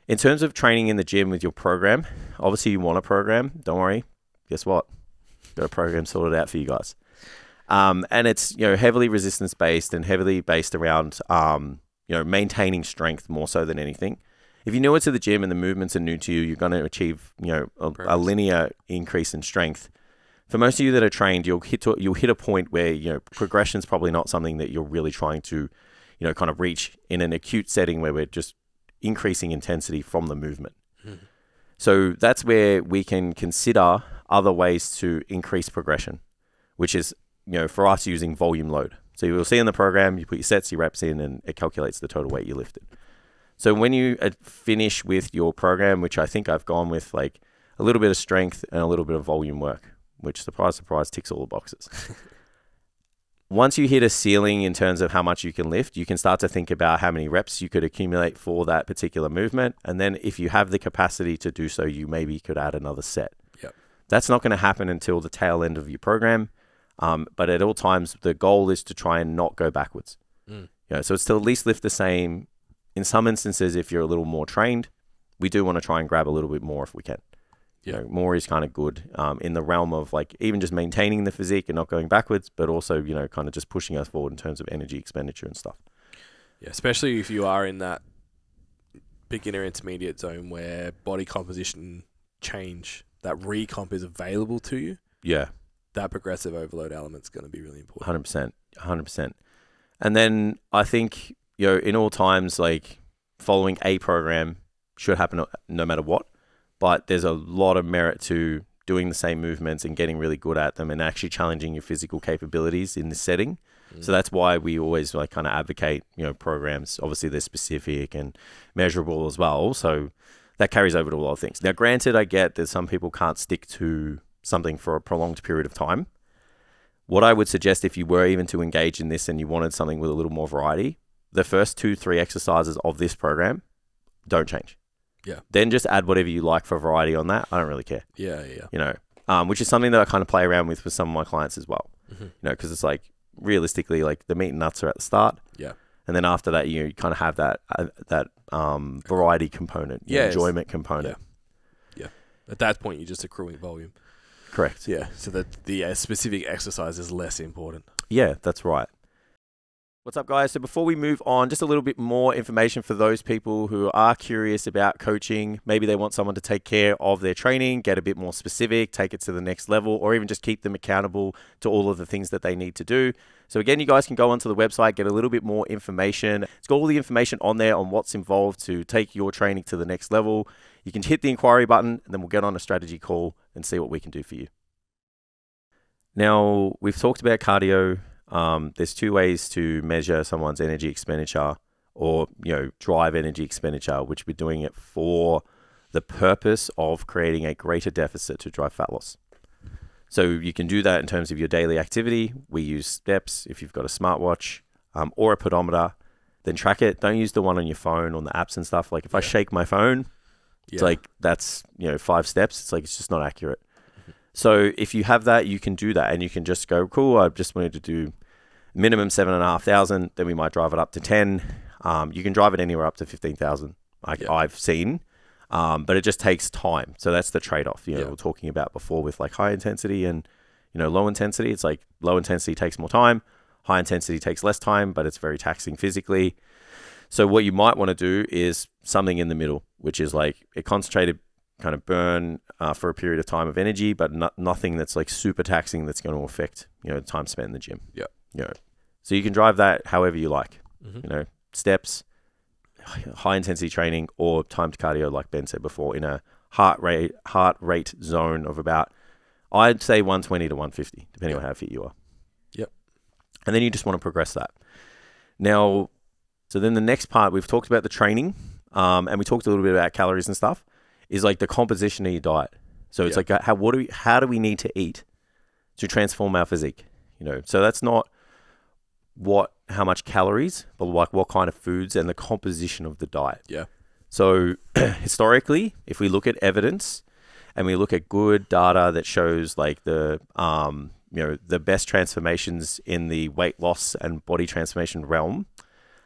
in terms of training in the gym with your program, obviously you want a program. Don't worry. Guess what? Got a program sorted out for you guys. And it's, heavily resistance based and heavily based around, maintaining strength more so than anything. If you're newer to the gym and the movements are new to you, you're going to achieve, a linear increase in strength. For most of you that are trained, you'll hit a point where, progression is probably not something that you're really trying to, kind of reach in an acute setting where we're just increasing intensity from the movement. So that's where we can consider other ways to increase progression, which is, for us using volume load. So you'll see in the program, you put your sets, your reps in, and it calculates the total weight you lifted. So when you finish with your program, which I think I've gone with like a little bit of strength and a little bit of volume work, which, surprise, surprise, ticks all the boxes. Once you hit a ceiling in terms of how much you can lift, you can start to think about how many reps you could accumulate for that particular movement. And then if you have the capacity to do so, you maybe could add another set. Yep. That's not going to happen until the tail end of your program. But at all times, the goal is to try and not go backwards. So it's to at least lift the same. In some instances, if you're a little more trained, we do want to try and grab a little bit more if we can. More is kind of good in the realm of like even just maintaining the physique and not going backwards, but also, kind of just pushing us forward in terms of energy expenditure and stuff. Yeah, especially if you are in that beginner intermediate zone where body composition change, that recomp is available to you. Yeah. That progressive overload element is going to be really important. 100%. And then I think, in all times, like following a program should happen no matter what, but there's a lot of merit to doing the same movements and getting really good at them and actually challenging your physical capabilities in this setting. So that's why we always like kind of advocate, programs. Obviously they're specific and measurable as well. So that carries over to a lot of things. Now, granted, I get that some people can't stick to something for a prolonged period of time. What I would suggest, if you were even to engage in this and you wanted something with a little more variety, the first 2-3 exercises of this program don't change. Yeah. Then just add whatever you like for variety on that. I don't really care. Yeah. Which is something that I kind of play around with some of my clients as well. Because it's like realistically, like the meat and nuts are at the start. Yeah. And then after that, you kind of have that variety component, enjoyment component. Yeah. At that point, you're just accruing volume. Correct. Yeah. So that the specific exercise is less important. Yeah, that's right. What's up, guys? So before we move on, just a little bit more information for those people who are curious about coaching. Maybe they want someone to take care of their training, get a bit more specific, take it to the next level, or even just keep them accountable to all of the things that they need to do. So again, you guys can go onto the website, get a little bit more information. It's got all the information on there on what's involved to take your training to the next level. You can hit the inquiry button, and then we'll get on a strategy call and see what we can do for you. Now, we've talked about cardio. There's two ways to measure someone's energy expenditure or, drive energy expenditure, which we're doing it for the purpose of creating a greater deficit to drive fat loss. So you can do that in terms of your daily activity. We use steps. If you've got a smartwatch or a pedometer, then track it. Don't use the one on your phone on the apps and stuff. Like if I shake my phone, it's like that's 5 steps. It's like it's just not accurate. So if you have that, you can do that and you can just go, cool, I just wanted to do minimum 7,500. Then we might drive it up to 10. You can drive it anywhere up to 15,000. I've seen, but it just takes time. So that's the trade-off. We were talking about before with like high intensity and low intensity. It's like low intensity takes more time, high intensity takes less time, but it's very taxing physically. So what you might want to do is something in the middle, which is like a concentrated kind of burn for a period of time of energy, but nothing that's like super taxing that's going to affect time spent in the gym. So you can drive that however you like. Steps, high intensity training, or timed cardio, like Ben said before, in a heart rate zone of about, I'd say 120 to 150, depending on how fit you are. And then you just want to progress that. Now, so then the next part, we've talked about the training, and we talked a little bit about calories and stuff, is like the composition of your diet. So it's like, how do we need to eat to transform our physique? So that's not how much calories, but like what kind of foods and the composition of the diet. So historically, if we look at evidence and we look at good data that shows like the best transformations in the weight loss and body transformation realm,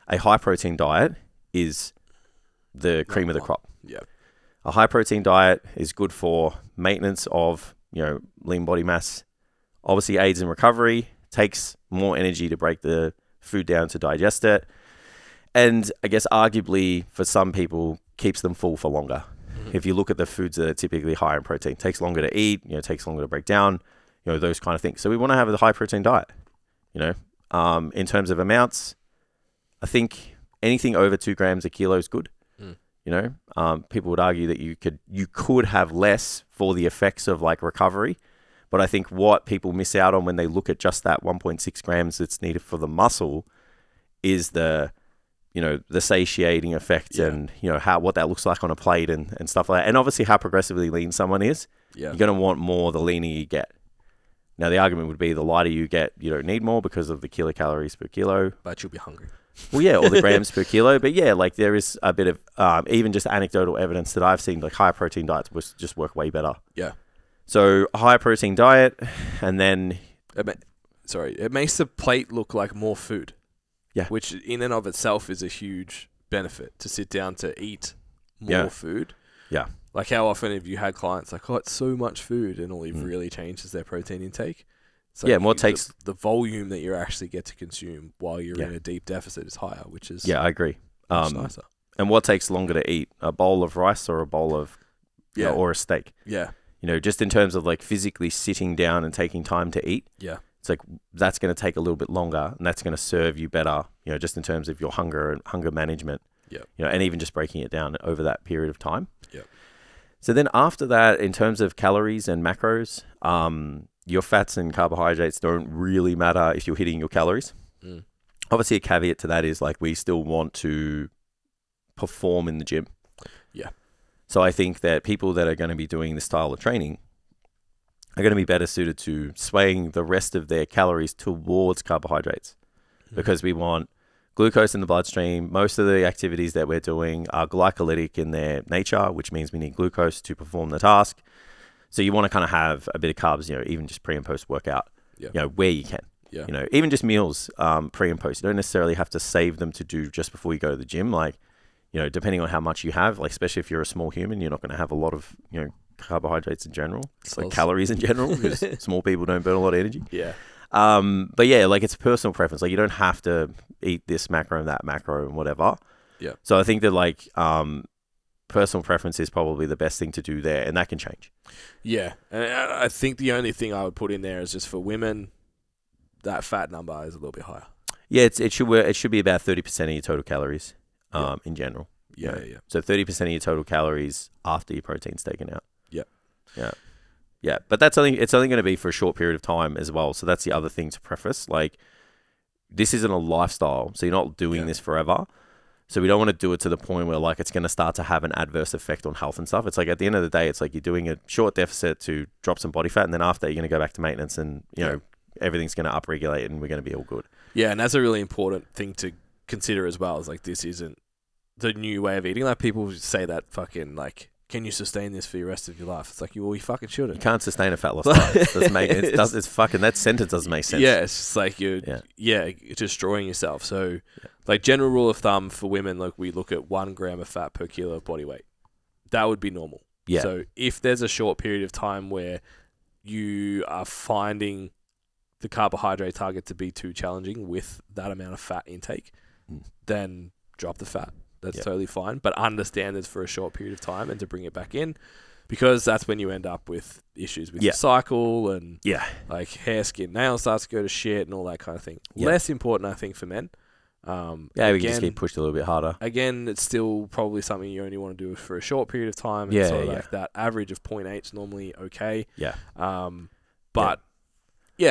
a high protein diet is the cream of the crop. A high protein diet is good for maintenance of lean body mass. Obviously aids in recovery, takes more energy to break the food down to digest it, and I guess arguably for some people keeps them full for longer. If you look at the foods that are typically high in protein, takes longer to eat, takes longer to break down, those kind of things. So we want to have a high protein diet. In terms of amounts, I think anything over 2 grams a kilo is good. People would argue that you could have less for the effects of like recovery. But I think what people miss out on when they look at just that 1.6 grams that's needed for the muscle is the satiating effect and, what that looks like on a plate and stuff like that. And obviously how progressively lean someone is, you're going to want more the leaner you get. Now, the argument would be the lighter you get, you don't need more because of the kilocalories per kilo. But you'll be hungry. Well, yeah, or the grams per kilo. But yeah, like there is a bit of even just anecdotal evidence that I've seen, like high protein diets just work way better. So a high protein diet, and then... It makes the plate look like more food. Which in and of itself is a huge benefit, to sit down to eat more food. Like how often have you had clients like, it's so much food, and all you've really changed is their protein intake? So what takes... The volume that you actually get to consume while you're in a deep deficit is higher, which is... I agree. Much nicer. And what takes longer to eat? A bowl of rice or a bowl of... or a steak? Just in terms of like physically sitting down and taking time to eat. It's like that's going to take a little bit longer, and that's going to serve you better, just in terms of your hunger and hunger management. And even just breaking it down over that period of time. So then after that, in terms of calories and macros, your fats and carbohydrates don't really matter if you're hitting your calories. Obviously, a caveat to that is like we still want to perform in the gym. So I think that people that are going to be doing this style of training are going to be better suited to swaying the rest of their calories towards carbohydrates, because we want glucose in the bloodstream. Most of the activities that we're doing are glycolytic in their nature, which means we need glucose to perform the task. So you want to kind of have a bit of carbs, even just pre and post workout, where you can. Even just meals pre and post. You don't necessarily have to save them to do just before you go to the gym. Like, depending on how much you have, like especially if you're a small human, you're not going to have a lot of, carbohydrates in general, like calories in general, because small people don't burn a lot of energy. But yeah, like it's personal preference. Like you don't have to eat this macro and that macro and whatever. So I think that like personal preference is probably the best thing to do there, and that can change. And I think the only thing I would put in there is just for women, that fat number is a little bit higher. It should be about 30% of your total calories in general. So 30% of your total calories after your protein's taken out. But it's only going to be for a short period of time as well. So that's the other thing to preface. Like, this isn't a lifestyle, so you're not doing this forever. So we don't want to do it to the point where like it's going to start to have an adverse effect on health and stuff. It's like at the end of the day, it's like you're doing a short deficit to drop some body fat, and then after you're going to go back to maintenance, and everything's going to upregulate, and we're going to be all good. And that's a really important thing to consider as well. Is like this isn't the new way of eating. Like people say that fucking like can you sustain this for the rest of your life? It's like, well, you fucking shouldn't. You can't sustain a fat loss diet. That sentence doesn't make sense. Yeah, it's just like you're destroying yourself. So, like, general rule of thumb for women, like, we look at 1 gram of fat per kilo of body weight. That would be normal. Yeah. So if there's a short period of time where you are finding the carbohydrate target to be too challenging with that amount of fat intake, then drop the fat. That's totally fine. But understand it's for a short period of time and to bring it back in, because that's when you end up with issues with your cycle and like hair, skin, nail starts to go to shit and all that kind of thing. Less important, I think, for men. We can just get pushed a little bit harder. Again, it's still probably something you only want to do for a short period of time. And so like that average of 0.8 is normally okay. Yeah. But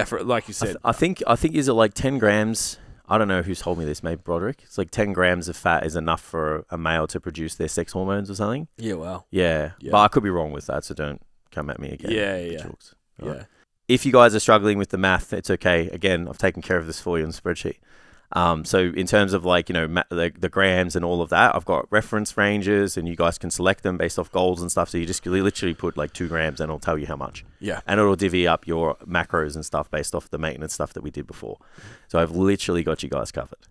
for like you said, I think is it like 10 grams? I don't know who's told me this, maybe Broderick. It's like 10 grams of fat is enough for a male to produce their sex hormones or something. Yeah, well. Yeah. But I could be wrong with that, so don't come at me again. Yeah. Right. If you guys are struggling with the math, it's okay. Again, I've taken care of this for you on the spreadsheet. So in terms of like, the grams and all of that, I've got reference ranges and you guys can select them based off goals and stuff. So you just literally put like 2 grams and it'll tell you how much. Yeah. And it'll divvy up your macros and stuff based off the maintenance stuff that we did before. So I've literally got you guys covered.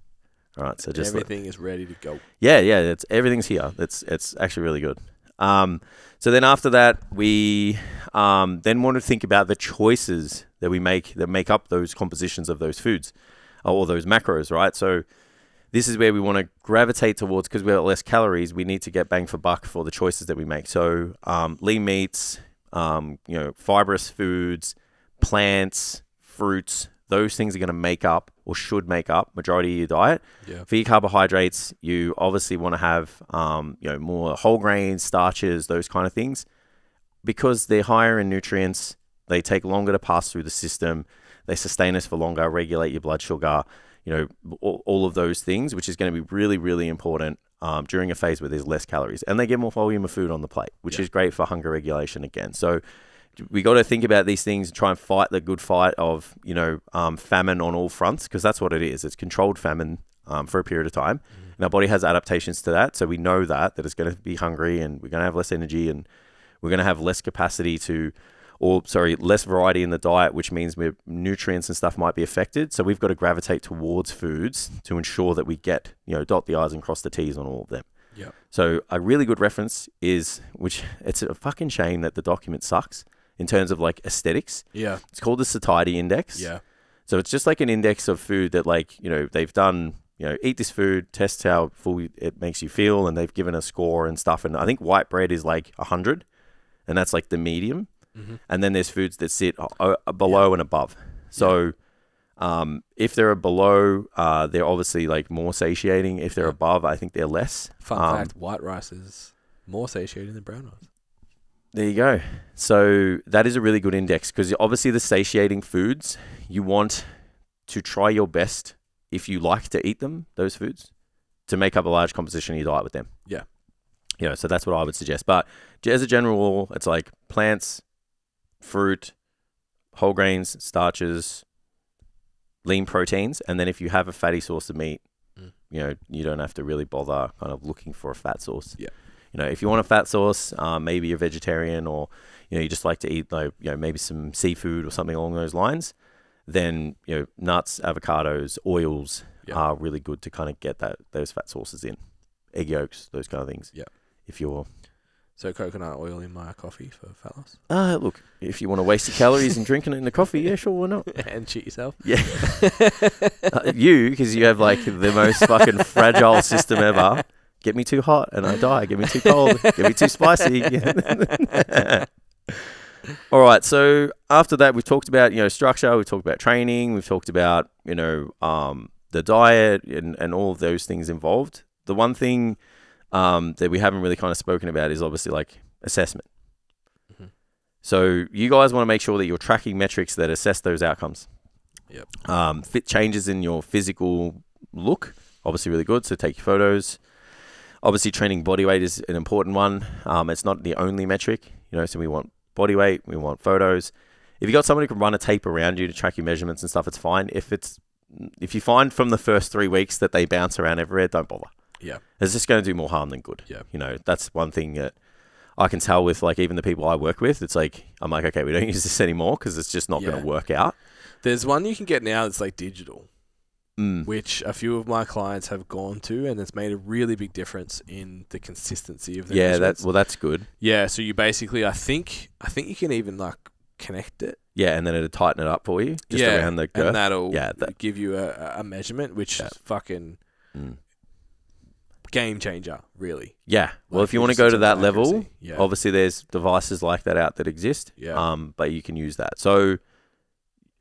All right. So just everything is ready to go. Yeah. Everything's here. It's actually really good. So then after that, we then want to think about the choices that we make that make up those compositions of those foods. Or those macros, right? So this is where we want to gravitate towards, because we have less calories. We need to get bang for buck for the choices that we make. So lean meats, fibrous foods, plants, fruits. Those things are going to make up or should make up majority of your diet. Yeah. For your carbohydrates, you obviously want to have more whole grains, starches, those kind of things, because they're higher in nutrients. They take longer to pass through the system. They sustain us for longer, regulate your blood sugar, all of those things, which is going to be really, really important during a phase where there's less calories. And they get more volume of food on the plate, which is great for hunger regulation again. So we got to think about these things and try and fight the good fight of, famine on all fronts, because that's what it is. It's controlled famine for a period of time. And our body has adaptations to that. So we know that it's going to be hungry and we're going to have less energy and we're going to have less capacity less variety in the diet, which means nutrients and stuff might be affected. So we've got to gravitate towards foods to ensure that we get, dot the I's and cross the T's on all of them. Yeah. So a really good reference is, which it's a fucking shame that the document sucks in terms of like aesthetics. Yeah. It's called the satiety index. Yeah. So it's just like an index of food that they've done, eat this food, test how full it makes you feel. And they've given a score and stuff. And I think white bread is like 100 and that's like the medium. Mm-hmm. And then there's foods that sit below and above. So if they're below, they're obviously like more satiating. If they're above, I think they're less. Fun fact, white rice is more satiating than brown rice. There you go. So that is a really good index, because obviously the satiating foods, you want to try your best, if you like to eat them, those foods, to make up a large composition of your diet with them. Yeah. So that's what I would suggest. But as a general rule, it's like plants, fruit, whole grains, starches, lean proteins, and then if you have a fatty source of meat, you don't have to really bother kind of looking for a fat source. Yeah. If you want a fat source, maybe you're vegetarian, or you just like to eat maybe some seafood or something along those lines, then nuts, avocados, oils are really good to kind of get those fat sources in. Egg yolks, those kind of things. Yeah. If you're So coconut oil in my coffee for fat loss? Look, if you want to waste your calories and drinking it in the coffee, yeah, sure, why not? And cheat yourself? Yeah. Because you have like the most fucking fragile system ever. Get me too hot and I die. Get me too cold. Get me too spicy. All right. So after that, we've talked about, structure. We've talked about training. We've talked about, the diet and all of those things involved. The one thing that we haven't really kind of spoken about is obviously like assessment. Mm-hmm. So you guys want to make sure that you're tracking metrics that assess those outcomes. Yep. Fit changes in your physical look, obviously really good. So take your photos. Obviously training body weight is an important one. It's not the only metric, so we want body weight, we want photos. If you got someone who can run a tape around you to track your measurements and stuff, it's fine. If you find from the first 3 weeks that they bounce around everywhere, don't bother. Yeah. It's just going to do more harm than good. Yeah. That's one thing that I can tell with like even the people I work with, it's like, I'm like, okay, we don't use this anymore because it's just not going to work out. There's one you can get now that's like digital, which a few of my clients have gone to, and it's made a really big difference in the consistency of the measurements. That's good. Yeah, so you basically, I think you can even like connect it. Yeah, and then it'll tighten it up for you just around the girth. And that'll give you a measurement, which is fucking game changer, really. Yeah. Well, if you want to go to that level, obviously there's devices like that out that exist. Yeah. But you can use that. So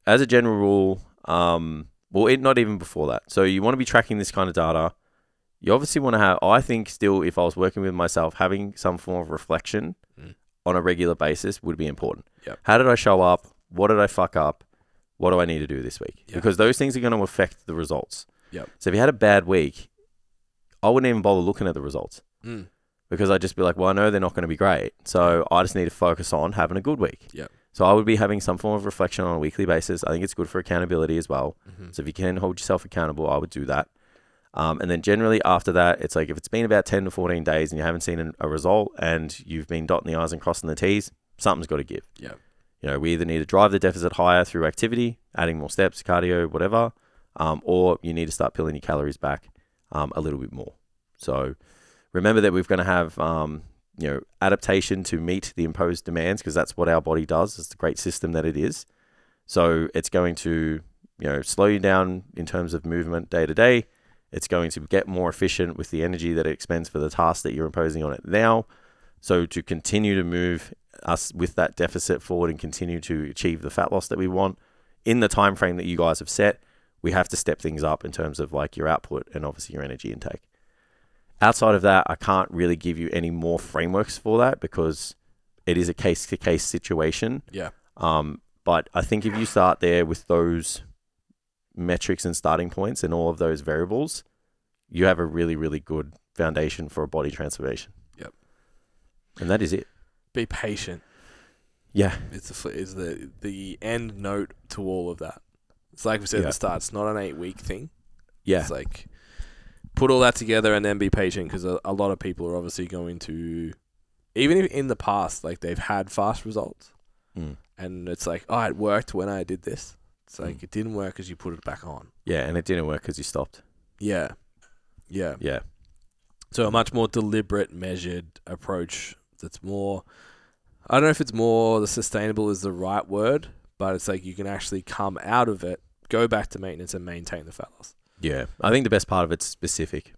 as a general rule, not even before that. So you want to be tracking this kind of data. You obviously want to have, I think still, if I was working with myself, having some form of reflection on a regular basis would be important. Yep. How did I show up? What did I fuck up? What do I need to do this week? Yep. Because those things are going to affect the results. Yep. So if you had a bad week, I wouldn't even bother looking at the results because I'd just be like, well, I know they're not going to be great. So I just need to focus on having a good week. Yep. So I would be having some form of reflection on a weekly basis. I think it's good for accountability as well. So if you can hold yourself accountable, I would do that. And then generally after that, it's like if it's been about 10 to 14 days and you haven't seen a result and you've been dotting the I's and crossing the T's, something's got to give. Yeah. You know, we either need to drive the deficit higher through activity, adding more steps, cardio, whatever, or you need to start peeling your calories back a little bit more. So remember that we're going to have, adaptation to meet the imposed demands because that's what our body does. It's the great system that it is. So it's going to, slow you down in terms of movement day to day. It's going to get more efficient with the energy that it expends for the task that you're imposing on it now. So to continue to move us with that deficit forward and continue to achieve the fat loss that we want in the time frame that you guys have set, we have to step things up in terms of like your output and obviously your energy intake. Outside of that, I can't really give you any more frameworks for that because it is a case-to-case situation. Yeah. But I think if you start there with those metrics and starting points and all of those variables, you have a really, really good foundation for a body transformation. Yep. And that is it. Be patient. Yeah. Is the end note to all of that. It's like we said at the start, it's not an 8-week thing. Yeah. It's like put all that together and then be patient because a lot of people are obviously going to, even if in the past, like they've had fast results and it's like, oh, it worked when I did this. It's like it didn't work because you put it back on. Yeah, and it didn't work because you stopped. Yeah. So a much more deliberate, measured approach that's more, I don't know if it's more the sustainable is the right word, but it's like you can actually come out of it, go back to maintenance and maintain the fat loss. Yeah. I think the best part of it's specific.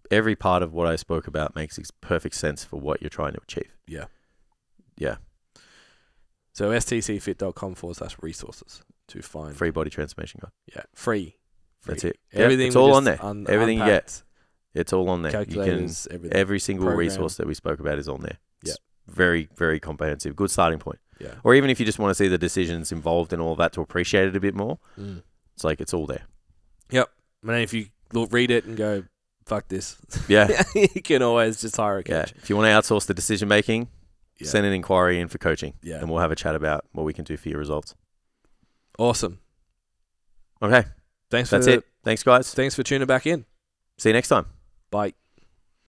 Every part of what I spoke about makes perfect sense for what you're trying to achieve. Yeah. Yeah. So stcfit.com/resources to find free body transformation guide. Yeah. Free. That's it. Everything. It's all on there. Everything you get. It's all on there. Calculators, everything. Every single resource that we spoke about is on there. Yeah. It's very, very comprehensive. Good starting point. Yeah. Or even if you just want to see the decisions involved in all of that to appreciate it a bit more, it's like it's all there. Yep. And then if you read it and go, fuck this. Yeah. You can always just hire a coach. Yeah. If you want to outsource the decision making, send an inquiry in for coaching. Yeah. And we'll have a chat about what we can do for your results. Awesome. Okay. That's it. Thanks, guys. Thanks for tuning back in. See you next time. Bye.